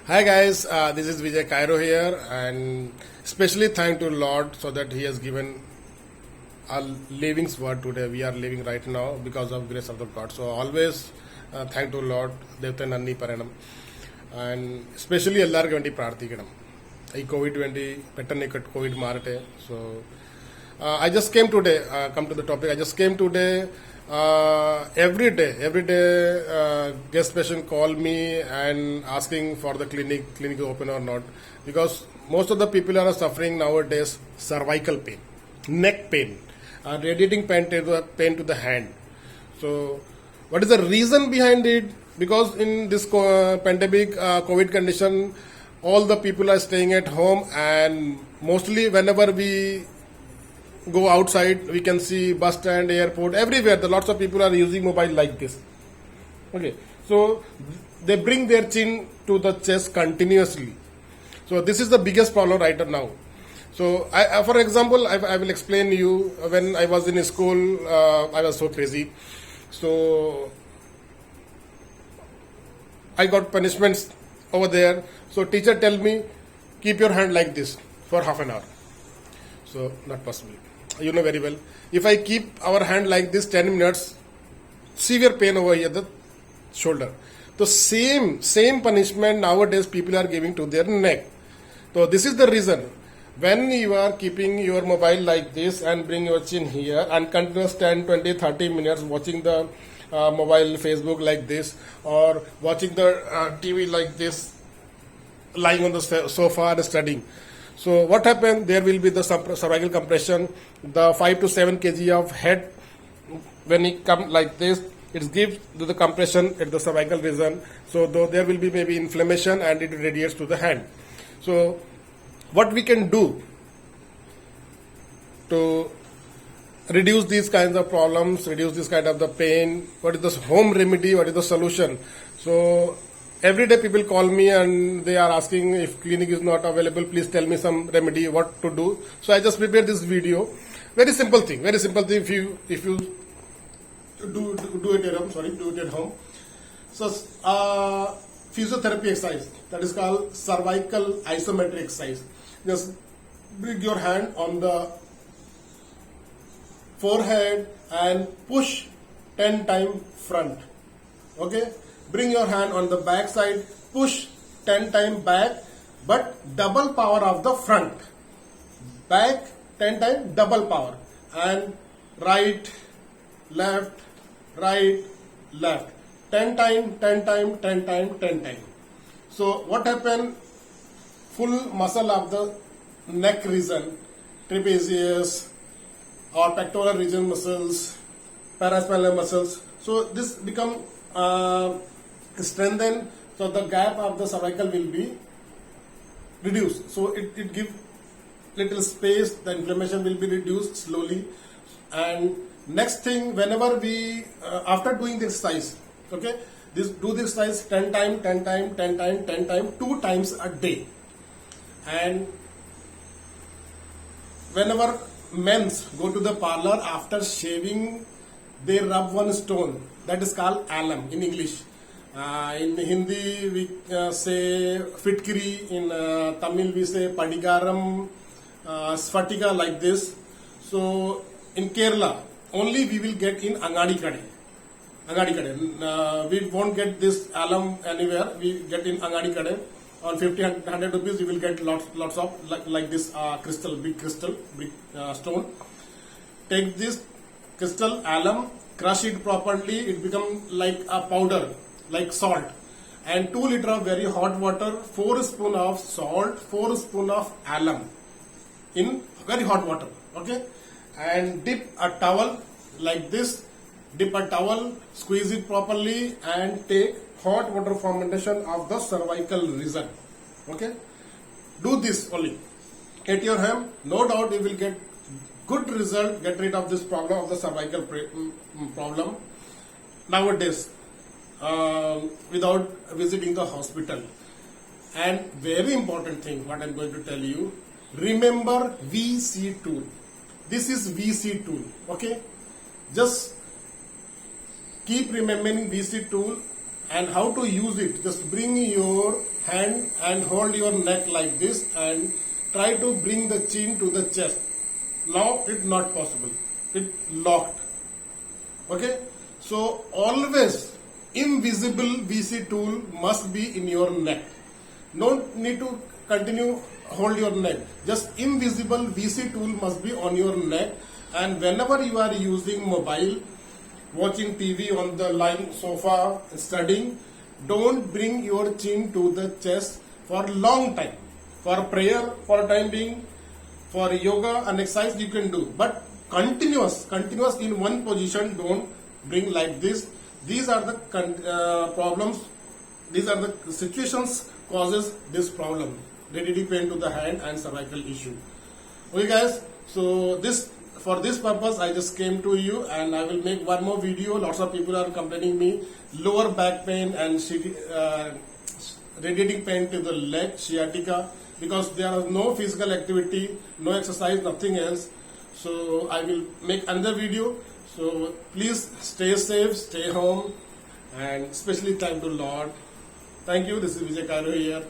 Hi guys, this is Vijay Cairo here, and especially thank to Lord so that He has given a living word today. We are living right now because of grace of the God. So always thank to Lord. Devta Nanni Paranam, and especially ಎಲ್ಲರಿಗೂ ವೇണ്ടി ಪ್ರಾರ್ಥಿക്കണം. ಈ Covid ವೇണ്ടി ಪೆಟ್ಟನೆ cut Covid ಮಾರಟೆ. So I just came today. Come to the topic. I just came today. Every day, guest patient call me and asking for the clinic open or not, because most of the people are suffering nowadays cervical pain, neck pain, radiating pain to the hand. So what is the reason behind it? Because in this pandemic COVID condition, all the people are staying at home, and mostly whenever we go outside, we can see bus stand, airport, everywhere. The lots of people are using mobile like this. Okay, so they bring their chin to the chest continuously. So this is the biggest problem right now. So for example, I will explain you. When I was in school, I was so crazy. So I got punishments over there. So teacher tell me, keep your hand like this for half an hour. So not possible. You know very well. If I keep our hand like this 10 minutes, severe pain over here, the shoulder. So same punishment nowadays people are giving to their neck. So this is the reason. When you are keeping your mobile like this and bring your chin here and continuous 10, 20, 30 minutes watching the mobile, Facebook like this, or watching the TV like this, lying on the sofa and studying. So what happened? There will be the cervical compression, the 5 to 7 kg of head. When it come like this, it gives the compression at the cervical region. So though there will be maybe inflammation and it radiates to the hand. So what we can do to reduce these kinds of problems, reduce this kind of the pain? What is the home remedy? What is the solution? So every day people call me and they are asking if clinic is not available, please tell me some remedy, what to do. So I just prepared this video. Very simple thing. If you do it at home, do it at home. So physiotherapy exercise, that is called cervical isometric exercise. Just bring your hand on the forehead and push 10 times front. Okay? Bring your hand on the back side, push 10 times back, but double power of the front. Back 10 times, double power. And right, left, 10 times, 10 times, 10 times, 10 times. So what happened? Full muscle of the neck region, trapezius or pectoral region muscles, paraspinal muscles. So this become strengthen, so the gap of the cervical will be reduced. So it give little space, the inflammation will be reduced slowly. And next thing, whenever we after doing the exercise, okay, do this exercise 10 times, 10 times, 10 times, 10 times, 2 times a day. And whenever men go to the parlor after shaving, they rub one stone, that is called alum in English. In Hindi we say fitkiri, in Tamil we say padigaram, sphatika, like this. So in Kerala only we will get in Angadi Kade. We won't get this alum anywhere. We get in Angadi Kade. On 50-100 rupees you will get lots of like this big stone. Take this crystal alum, crush it properly, it become like a powder, like salt, and 2 liters of very hot water, 4 spoon of salt, 4 spoon of alum in very hot water. Okay, and dip a towel like this, squeeze it properly, and take hot water fermentation of the cervical region. Okay, do this only at your home. No doubt you will get good result, get rid of this problem of the cervical problem nowadays without visiting the hospital. And very important thing, what I'm going to tell you, remember VC tool. This is VC tool. Okay, just keep remembering VC tool and how to use it. Just bring your hand and hold your neck like this and try to bring the chin to the chest. Now it's not possible. It locked. Okay. So always invisible VC tool must be in your neck. No need to continue hold your neck. Just invisible VC tool must be on your neck. And whenever you are using mobile, watching TV on the lying sofa, studying, don't bring your chin to the chest for long time. For prayer, for time being, for yoga and exercise you can do. But continuous in one position, don't bring like this. These are the problems. These are the situations causes this problem. Rigidity pain to the hand and cervical issue. Okay guys, so for this purpose I just came to you, and I will make one more video. Lots of people are complaining me lower back pain and radiating pain to the leg, sciatica, because there is no physical activity, no exercise, nothing else. So I will make another video. So please stay safe, stay home, and especially thank the Lord. Thank you. This is Vijay Cairo here.